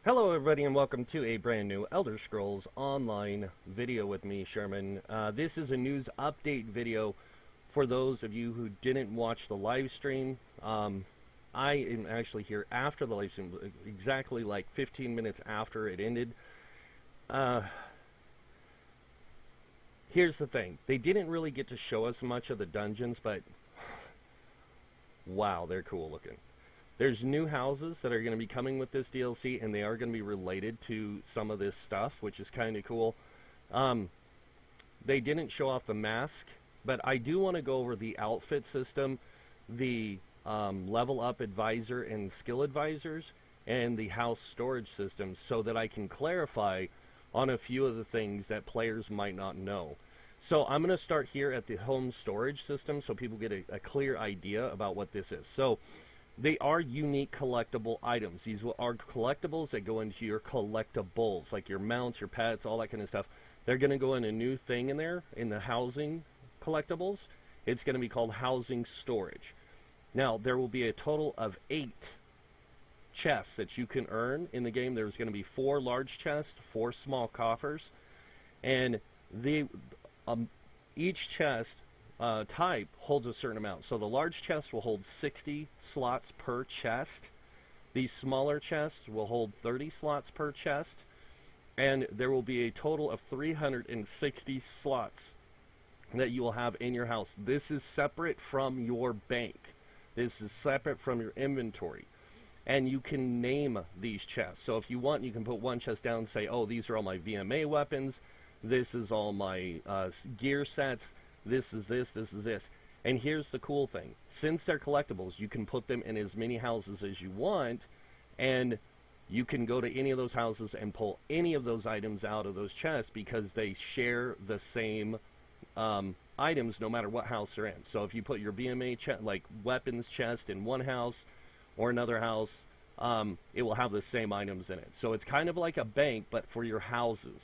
Hello everybody and welcome to a brand new Elder Scrolls Online video with me, Sherman. This is a news update video for those of you who didn't watch the live stream. I am actually here after the live stream, exactly like 15 minutes after it ended. Here's the thing. They didn't really get to show us much of the dungeons, but wow, they're cool looking. There's new houses that are going to be coming with this DLC, and they are going to be related to some of this stuff, which is kind of cool. They didn't show off the mask, but I do want to go over the outfit system, the level up advisor and skill advisors, and the house storage system, so that I can clarify on a few of the things that players might not know. So I'm going to start here at the home storage system so people get a clear idea about what this is. So they are unique collectible items. These are collectibles that go into your collectibles, like your mounts, your pets, all that kind of stuff. They're going to go in a new thing in there, in the housing collectibles. It's going to be called housing storage. Now, there will be a total of 8 chests that you can earn in the game. There's going to be 4 large chests, 4 small coffers, and each chest type holds a certain amount. So the large chest will hold 60 slots per chest. The smaller chests will hold 30 slots per chest. And there will be a total of 360 slots that you will have in your house. This is separate from your bank. This is separate from your inventory. And you can name these chests. So if you want, you can put one chest down and say, oh, these are all my VMA weapons. This is all my gear sets. This is this, this is this. And here's the cool thing. Since they're collectibles, you can put them in as many houses as you want, and you can go to any of those houses and pull any of those items out of those chests because they share the same items no matter what house they're in. So if you put your VMA chest, like weapons chest, in one house or another house, it will have the same items in it. So it's kind of like a bank, but for your houses.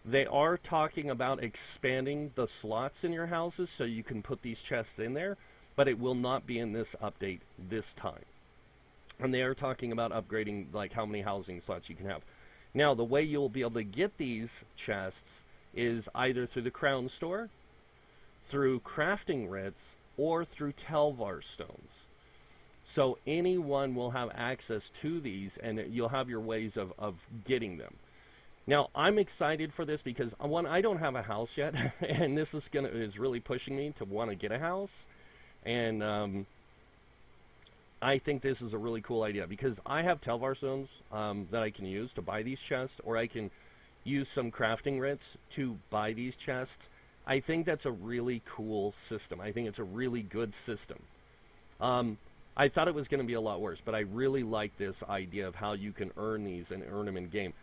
They are talking about expanding the slots in your houses so you can put these chests in there, but it will not be in this update this time. And they are talking about upgrading, like, how many housing slots you can have. Now, the way you'll be able to get these chests is either through the Crown Store, through crafting writs, or through Telvar stones. So anyone will have access to these, and you'll have your ways of getting them. Now, I'm excited for this because, one, I don't have a house yet, and this is really pushing me to want to get a house. And I think this is a really cool idea because I have Telvar stones that I can use to buy these chests, or I can use some crafting writs to buy these chests. I think that's a really cool system. I think it's a really good system. I thought it was going to be a lot worse, but I really like this idea of how you can earn these and earn them in game.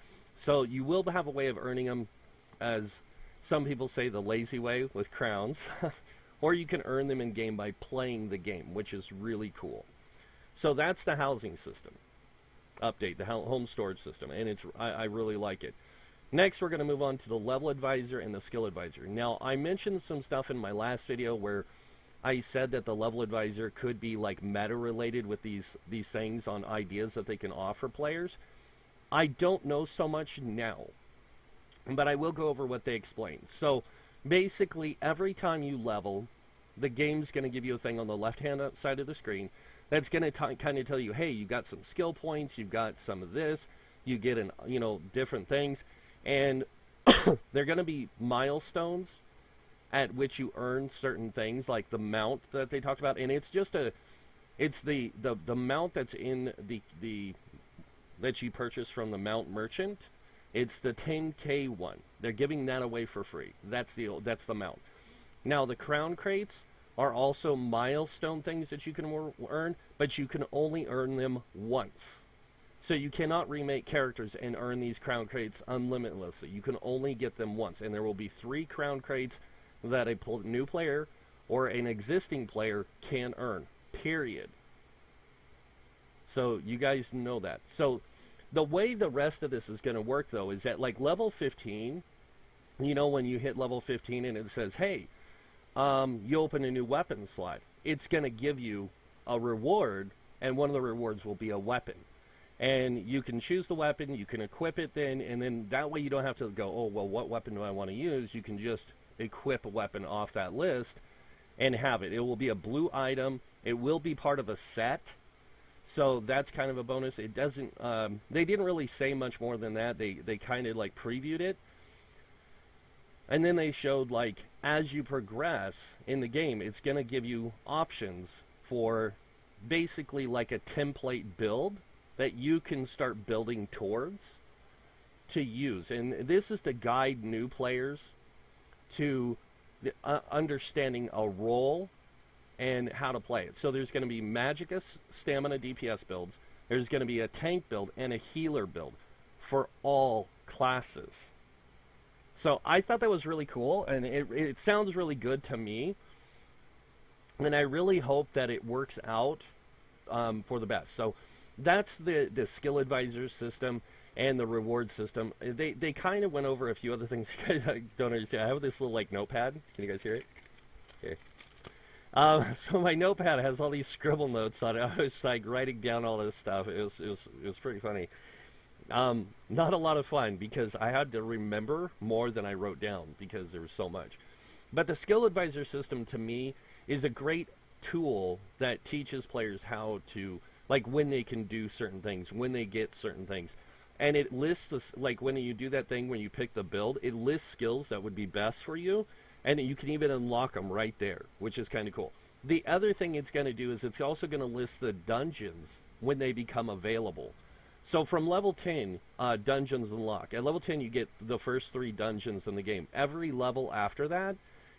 So you will have a way of earning them, as some people say, the lazy way with crowns, or you can earn them in game by playing the game, which is really cool. So that's the housing system update, the home storage system, and I really like it. Next, we're going to move on to the level advisor and the skill advisor. Now, I mentioned some stuff in my last video where I said that the level advisor could be like meta related with these things on ideas that they can offer players. I don't know so much now, but I will go over what they explain. So basically, every time you level, the game's going to give you a thing on the left-hand side of the screen that's going to kind of tell you, hey, you got some skill points, you've got some of this, you get different things, and they're going to be milestones at which you earn certain things, like the mount that they talked about, and it's just it's the mount that's in the that you purchase from the mount merchant. It's the 10K one. They're giving that away for free. That's the mount. Now, the crown crates are also milestone things that you can earn, but you can only earn them once. So you cannot remake characters and earn these crown crates unlimitedly. You can only get them once, and there will be 3 crown crates that a new player or an existing player can earn, period. So you guys know that. So the way the rest of this is going to work, though, is that, like, level 15, when you hit level 15 and it says, hey, you open a new weapon slot, it's going to give you a reward, and one of the rewards will be a weapon. And you can choose the weapon, you can equip it then, and then that way you don't have to go, oh, well, what weapon do I want to use? You can just equip a weapon off that list and have it. It will be a blue item. It will be part of a set. So that's kind of a bonus. It doesn't, they didn't really say much more than that. They kind of like previewed it. And then they showed like, as you progress in the game, it's going to give you options for basically like a template build that you can start building towards to use. And this is to guide new players to the, understanding a role and how to play it. So there's going to be Magicka stamina DPS builds. There's going to be a tank build and a healer build for all classes. So I thought that was really cool, and it sounds really good to me. And I really hope that it works out for the best. So that's the skill advisor system and the reward system. They kind of went over a few other things you guys don't understand. I have this little like notepad. Can you guys hear it? Here. So my notepad has all these scribble notes on it. I was like writing down all this stuff. It was pretty funny. Not a lot of fun because I had to remember more than I wrote down because there was so much. But the skill advisor system to me is a great tool that teaches players how to, like when they can do certain things, when they get certain things. And it lists, this, like when you do that thing when you pick the build, it lists skills that would be best for you. And you can even unlock them right there, which is kind of cool. The other thing it's going to do is it's also going to list the dungeons when they become available. So from level 10, dungeons unlock. At level 10, you get the first 3 dungeons in the game. Every level after that,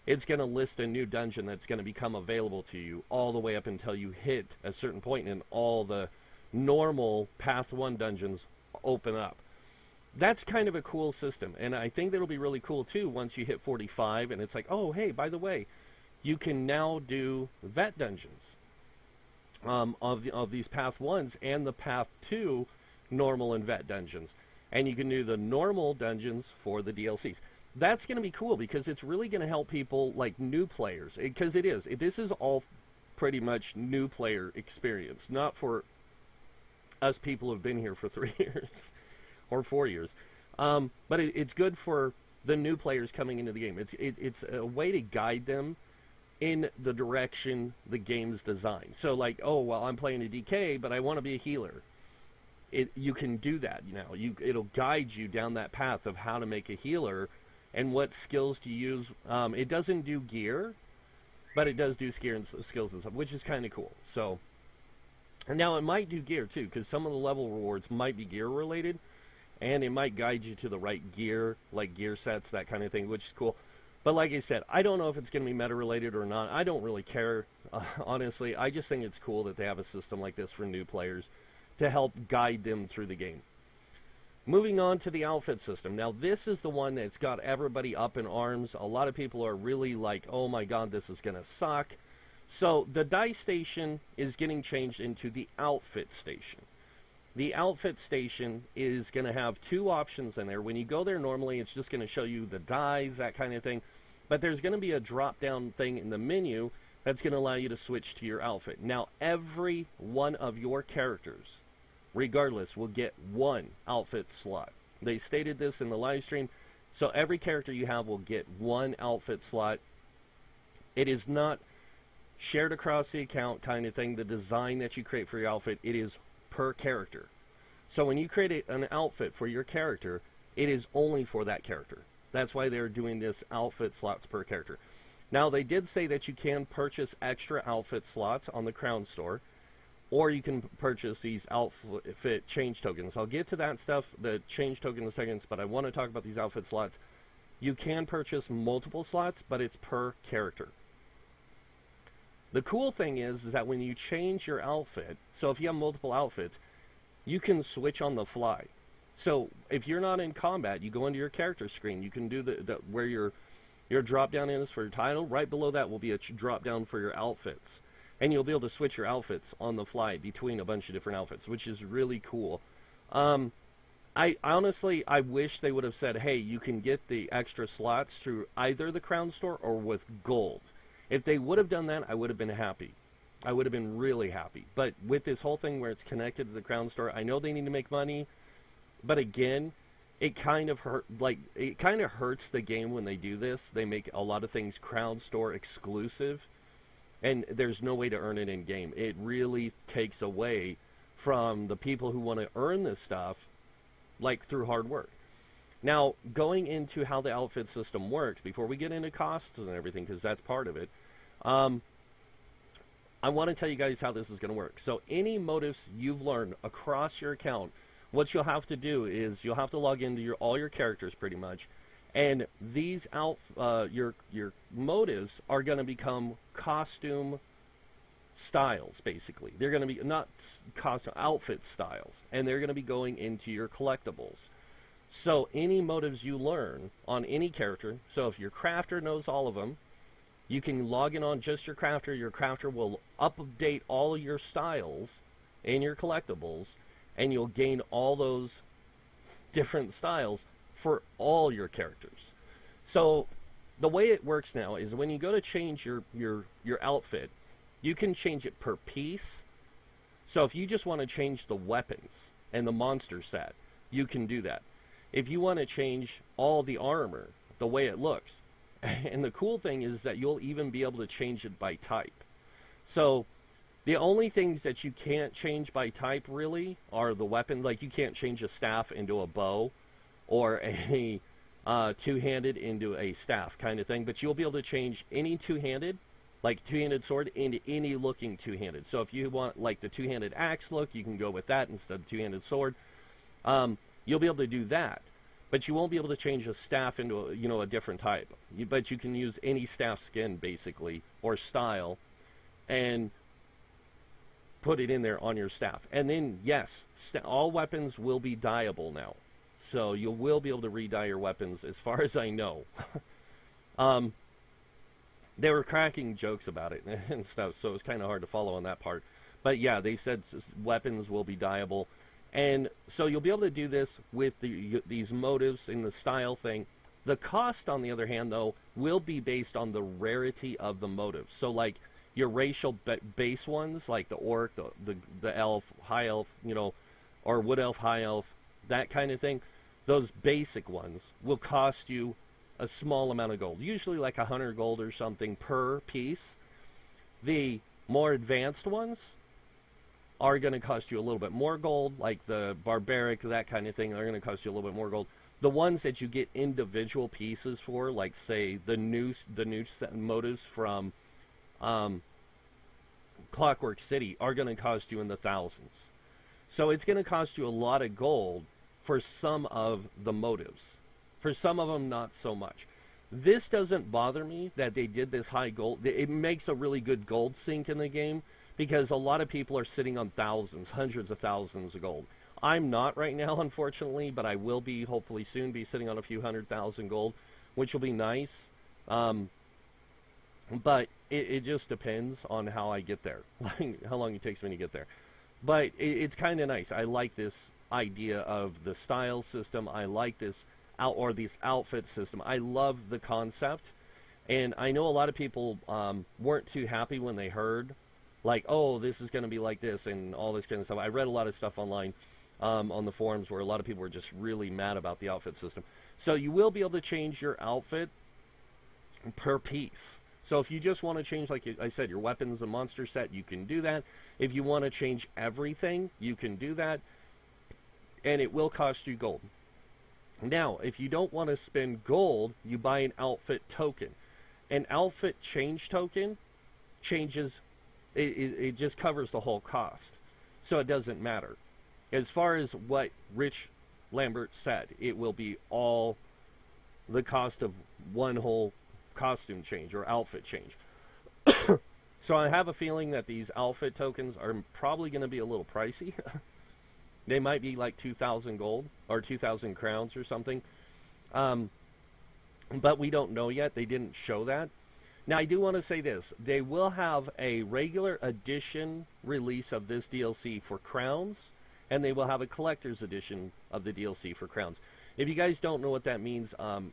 it's going to list a new dungeon that's going to become available to you all the way up until you hit a certain point and all the normal Path 1 dungeons open up. That's kind of a cool system, and I think that'll be really cool too once you hit 45 and it's like, oh, hey, by the way, you can now do vet dungeons of these Path 1s and the Path 2 normal and vet dungeons. And you can do the normal dungeons for the DLCs. That's going to be cool because it's really going to help people like new players. Because this is all pretty much new player experience, not for us people who have been here for 3 years or 4 years. But it's good for the new players coming into the game. It's a way to guide them in the direction the game's designed. So like, oh, well, I'm playing a DK, but I want to be a healer. You can do that now. It'll guide you down that path of how to make a healer and what skills to use. It doesn't do gear, but it does do skills and stuff, which is kind of cool. So, and now it might do gear too, because some of the level rewards might be gear related, and it might guide you to the right gear, like gear sets, that kind of thing, which is cool. But like I said, I don't know if it's going to be meta related or not. I don't really care, honestly. I just think it's cool that they have a system like this for new players to help guide them through the game. Moving on to the outfit system. Now, this is the one that's got everybody up in arms. A lot of people are really like, oh my god, this is going to suck. So, the dice station is getting changed into the outfit station. The outfit station is going to have 2 options in there. When you go there normally, it's just going to show you the dies, that kind of thing. But there's going to be a drop-down thing in the menu that's going to allow you to switch to your outfit. Now, every one of your characters, regardless, will get 1 outfit slot. They stated this in the live stream. So every character you have will get 1 outfit slot. It is not shared across the account kind of thing. The design that you create for your outfit, it is per character. So when you create an outfit for your character, it is only for that character. That's why they're doing this outfit slots per character. Now, they did say that you can purchase extra outfit slots on the Crown Store, or you can purchase these outfit change tokens. I'll get to that stuff, the change token in a second, but I want to talk about these outfit slots. You can purchase multiple slots, but it's per character. The cool thing is that when you change your outfit, so if you have multiple outfits, you can switch on the fly. So if you're not in combat, you go into your character screen. You can do the where your drop down is for your title. Right below that will be a drop down for your outfits. And you'll be able to switch your outfits on the fly between a bunch of different outfits, which is really cool. I honestly wish they would have said, hey, you can get the extra slots through either the Crown Store or with gold. If they would have done that, I would have been happy. I would have been really happy. But with this whole thing where it's connected to the Crown Store, I know they need to make money, but again, it kind of hurts the game when they do this. They make a lot of things Crown Store exclusive, and there's no way to earn it in game. It really takes away from the people who want to earn this stuff, like through hard work. Now, going into how the outfit system works, before we get into costs and everything, because that's part of it, I want to tell you guys how this is going to work. So any motives you've learned across your account, what you'll have to do is you'll have to log into all your characters pretty much, and these your motives are going to become costume styles, basically. They're going to be not costume outfit styles, and they're going to be going into your collectibles. So any motives you learn on any character, so if your crafter knows all of them, you can log in on just your crafter. Your crafter will update all of your styles in your collectibles, and you'll gain all those different styles for all your characters. So the way it works now is when you go to change your outfit, you can change it per piece. So if you just want to change the weapons and the monster set, you can do that. If you want to change all the armor, the way it looks, and the cool thing is that you'll even be able to change it by type. So the only things that you can't change by type really are the weapon. Like you can't change a staff into a bow or a two-handed into a staff kind of thing. But you'll be able to change any two-handed, like two-handed sword, into any looking two-handed. So if you want like the two-handed axe look, you can go with that instead of two-handed sword. You'll be able to do that. But you won't be able to change a staff into a different type. But you can use any staff skin, basically, or style, and put it in there on your staff. And then, yes, all weapons will be dyeable now. So you will be able to re-dye your weapons, as far as I know. They were cracking jokes about it and stuff, so it was kind of hard to follow on that part. But yeah, they said weapons will be dyeable. And so you'll be able to do this with these motives in the style thing. The cost, on the other hand, though, will be based on the rarity of the motive. So, like, your racial base ones, like the orc, the elf, high elf, or wood elf, high elf, that kind of thing, those basic ones will cost you a small amount of gold, usually like 100 gold or something per piece. The more advanced ones are going to cost you a little bit more gold, like the barbaric, that kind of thing, are going to cost you a little bit more gold. The ones that you get individual pieces for, like say the new motives from Clockwork City, are going to cost you in the thousands. So it's going to cost you a lot of gold for some of the motives. For some of them, not so much. This doesn't bother me that they did this high gold. It makes a really good gold sink in the game, because a lot of people are sitting on thousands, hundreds of thousands of gold. I'm not right now, unfortunately, but I will be, hopefully soon, be sitting on a few 100,000 gold, which will be nice. But it just depends on how I get there, how long it takes me to get there. But it's kind of nice. I like this idea of the style system. I like this outfit system. I love the concept. And I know a lot of people weren't too happy when they heard, like, oh, this is going to be like this and all this kind of stuff. I read a lot of stuff online on the forums where a lot of people were just really mad about the outfit system. So you will be able to change your outfit per piece. So if you just want to change, like I said, your weapons and monster set, you can do that. If you want to change everything, you can do that. And it will cost you gold. Now, if you don't want to spend gold, you buy an outfit token. An outfit change token changes... It just covers the whole cost, so it doesn't matter. As far as what Rich Lambert said, it will be all the cost of one whole costume change or outfit change. So I have a feeling that these outfit tokens are probably going to be a little pricey. They might be like 2,000 gold or 2,000 crowns or something. But we don't know yet. They didn't show that. Now, I do want to say this. They will have a regular edition release of this DLC for crowns, and they will have a collector's edition of the DLC for crowns. If you guys don't know what that means,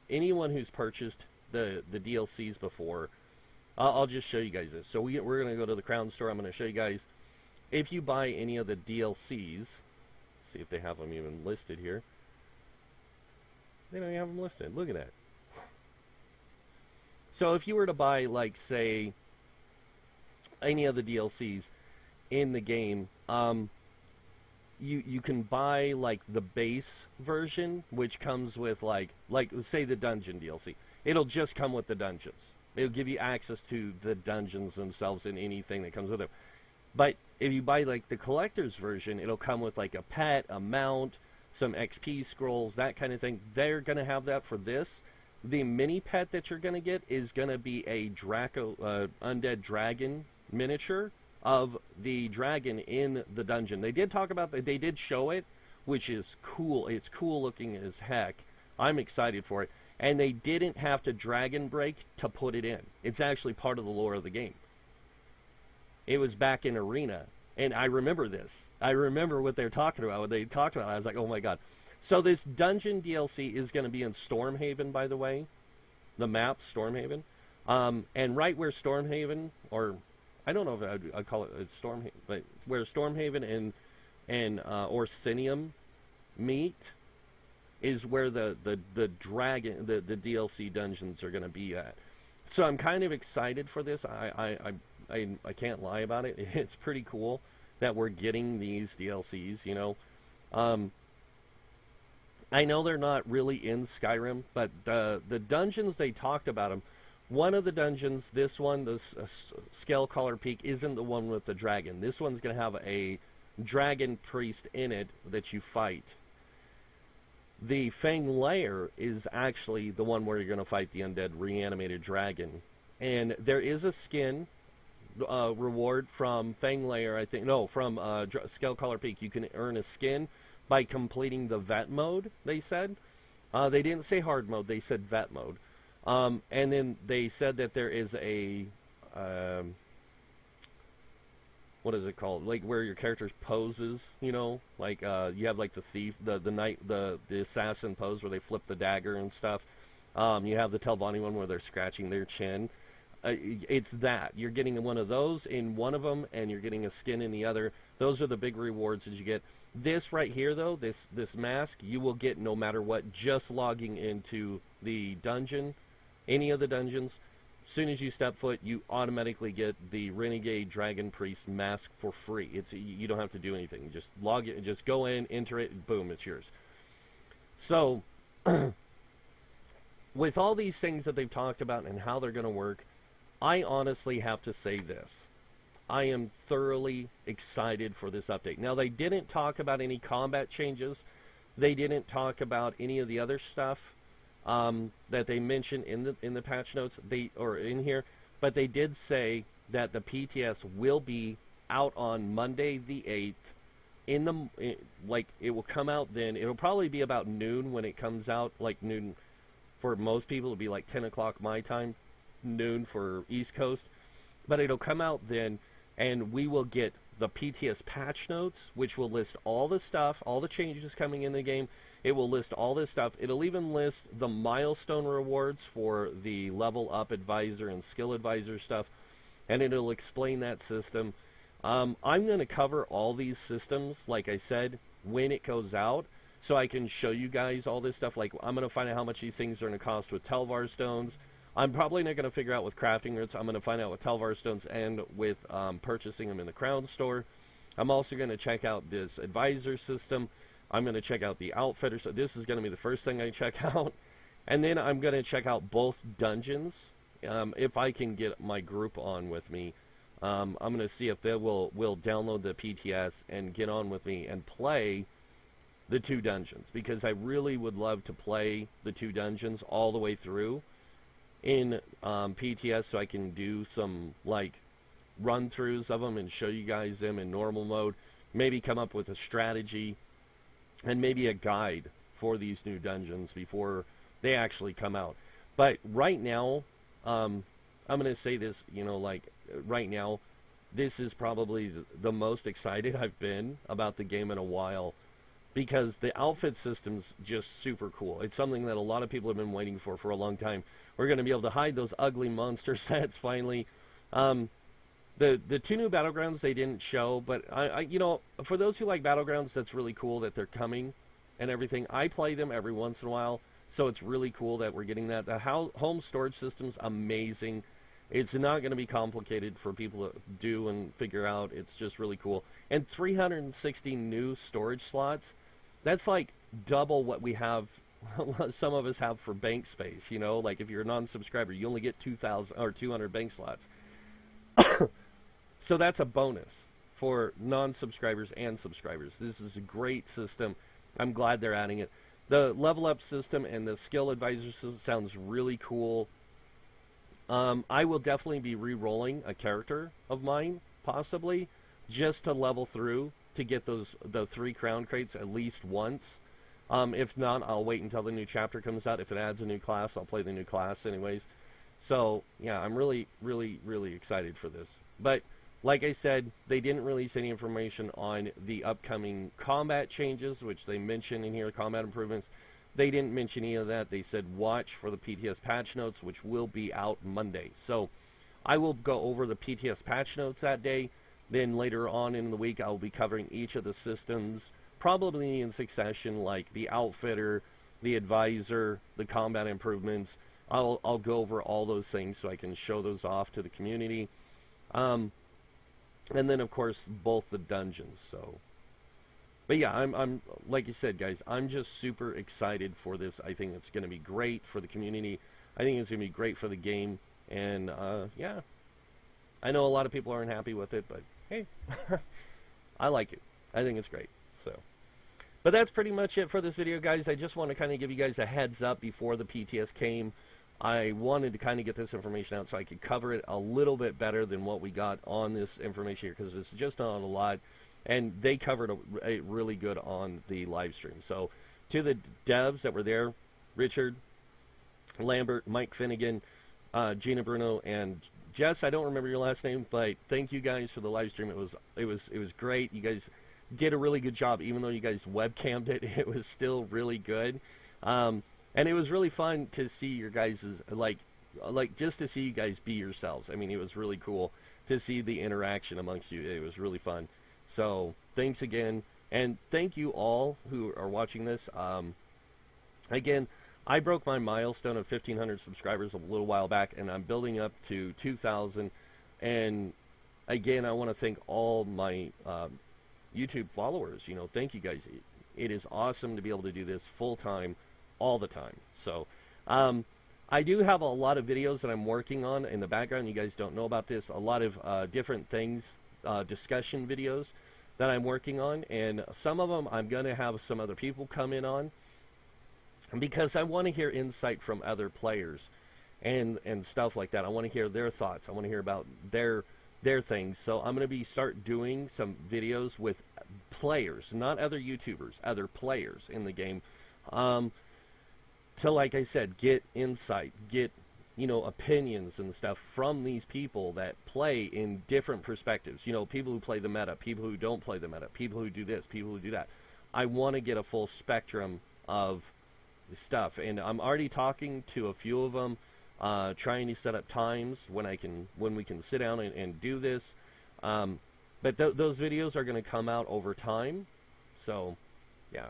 anyone who's purchased the DLCs before, I'll just show you guys this. So we're going to go to the Crown Store. I'm going to show you guys, if you buy any of the DLCs, see if they have them even listed here. They don't even have them listed. Look at that. So if you were to buy, like, say, any of the DLCs in the game, you can buy, like, the base version, which comes with, like say the dungeon DLC. It'll just come with the dungeons. It'll give you access to the dungeons themselves and anything that comes with it. But if you buy, like, the collector's version, it'll come with, like, a pet, a mount, some XP scrolls, that kind of thing. They're going to have that for this. The mini pet that you're going to get is going to be a undead dragon miniature of the dragon in the dungeon. They did talk about that. They did show it, which is cool. It's cool looking as heck. I'm excited for it. And they didn't have to dragon break to put it in. It's actually part of the lore of the game. It was back in Arena, and I remember this. I remember what they're talking about. When they talked about it, I was like, oh my god. So this dungeon DLC is going to be in Stormhaven, by the way. The map, Stormhaven. And right where Stormhaven, or I don't know if I'd call it Stormhaven, but where Stormhaven and Orsinium meet is where the dragon, the DLC dungeons are going to be at. So I'm kind of excited for this. I can't lie about it. It's pretty cool that we're getting these DLCs, you know. I know they're not really in Skyrim, but the dungeons, they talked about them. One of the dungeons, this one, the Scale Collar Peak, isn't the one with the dragon. This one's going to have a dragon priest in it that you fight. The Fang Lair is actually the one where you're going to fight the undead reanimated dragon. And there is a skin reward from Fang Lair, I think. No, from Scale Collar Peak. You can earn a skin by completing the vet mode, they said. They didn't say hard mode, they said vet mode. And then they said that there is a, what is it called? Like where your character poses, you know? Like you have like the thief, the knight, the assassin pose where they flip the dagger and stuff. You have the Telvanni one where they're scratching their chin. It's that. You're getting one of those in one of them, and you're getting a skin in the other. Those are the big rewards that you get. This right here, though, this mask, you will get no matter what, just logging into the dungeon, any of the dungeons. As soon as you step foot, you automatically get the Renegade Dragon Priest mask for free. You don't have to do anything. You just log it, just go in, enter it, and boom, it's yours. So, with all these things that they've talked about and how they're going to work, I honestly have to say this. I am thoroughly excited for this update. Now, they didn't talk about any combat changes. They didn't talk about any of the other stuff that they mentioned in the patch notes, or in here. But they did say that the PTS will be out on Monday the 8th. Like, it will come out then. It'll probably be about noon when it comes out. Like noon for most people. It'll be like 10 o'clock my time, noon for East Coast. But it'll come out then. And we will get the PTS patch notes, which will list all the stuff, all the changes coming in the game. It will list all this stuff. It'll even list the milestone rewards for the level up advisor and skill advisor stuff. And it'll explain that system. I'm going to cover all these systems, like I said, when it goes out. So I can show you guys all this stuff. Like, I'm going to find out how much these things are going to cost with Telvar stones. I'm probably not going to figure out with crafting roots. I'm going to find out with Telvar stones and with purchasing them in the Crown Store. I'm also going to check out this advisor system. I'm going to check out the outfitter. So this is going to be the first thing I check out. And then I'm going to check out both dungeons. If I can get my group on with me. I'm going to see if they will download the PTS and get on with me and play the two dungeons. Because I really would love to play the two dungeons all the way through in PTS, so I can do some like run-throughs of them and show you guys them in normal mode, maybe come up with a strategy and maybe a guide for these new dungeons before they actually come out. But right now, I'm going to say this, you know, like right now, this is probably the most excited I've been about the game in a while, because the outfit system's just super cool. It's something that a lot of people have been waiting for a long time. We're going to be able to hide those ugly monster sets finally. The two new Battlegrounds they didn't show, but you know, for those who like Battlegrounds, that's really cool that they're coming and everything. I play them every once in a while, so it's really cool that we're getting that. The home storage system's amazing. It's not going to be complicated for people to do and figure out. It's just really cool. And 360 new storage slots. That's like double what we have, some of us have for bank space, you know? Like if you're a non-subscriber, you only get 2,000 or 200 bank slots. So that's a bonus for non-subscribers and subscribers. This is a great system. I'm glad they're adding it. The level up system and the skill advisor system sounds really cool. I will definitely be re-rolling a character of mine, possibly, just to level through to get the 3 crown crates at least once. If not, I'll wait until the new chapter comes out. If it adds a new class, I'll play the new class anyways. So, yeah, I'm really, really, really excited for this. But, like I said, they didn't release any information on the upcoming combat changes, which they mention in here, combat improvements. They didn't mention any of that. They said watch for the PTS patch notes, which will be out Monday. So, I will go over the PTS patch notes that day. Then later on in the week, I'll be covering each of the systems, probably in succession, like the outfitter, the advisor, the combat improvements. I'll go over all those things so I can show those off to the community. And then, of course, both the dungeons. So, but yeah, I'm like you said, guys, I'm just super excited for this. I think it's going to be great for the community. I think it's going to be great for the game. And, yeah, I know a lot of people aren't happy with it, but hey, I like it. I think it's great. So, but that's pretty much it for this video, guys. I just want to kind of give you guys a heads up before the PTS came. I wanted to kind of get this information out so I could cover it a little bit better than what we got on this information here, because it's just not a lot, and they covered it really good on the live stream. So to the devs that were there, Richard, Lambert, Mike Finnegan, Gina Bruno, and Jess, I don't remember your last name, but thank you guys for the live stream. It was great. You guys did a really good job, even though you guys webcammed it. It was still really good. And it was really fun to see your guys' like just to see you guys be yourselves. I mean, it was really cool to see the interaction amongst you. It was really fun. So thanks again, and thank you all who are watching this. Again, I broke my milestone of 1,500 subscribers a little while back, and I'm building up to 2,000. And again, I want to thank all my YouTube followers. You know, thank you guys. It is awesome to be able to do this full time, all the time. So, I do have a lot of videos that I'm working on in the background. You guys don't know about this. A lot of different things, discussion videos that I'm working on, and some of them I'm going to have some other people come in on, because I want to hear insight from other players and stuff like that. I want to hear their thoughts. I want to hear about their things. So I'm going to start doing some videos with players, not other YouTubers, other players in the game, to, like I said, get insight, get, you know, opinions and stuff from these people that play in different perspectives. You know, people who play the meta, people who don't play the meta, people who do this, people who do that. I want to get a full spectrum of stuff, and I'm already talking to a few of them, trying to set up times when we can sit down and do this. But those videos are going to come out over time. So, yeah.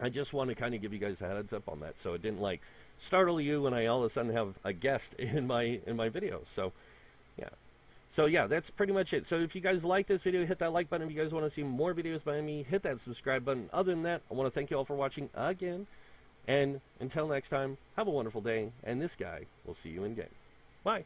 I just want to kind of give you guys a heads up on that, so it didn't like startle you when I all of a sudden have a guest in my video. So, yeah. So yeah, that's pretty much it. So if you guys like this video, hit that like button. If you guys want to see more videos by me, hit that subscribe button. Other than that, I want to thank you all for watching again. And until next time, have a wonderful day. And this guy will see you in game. Bye.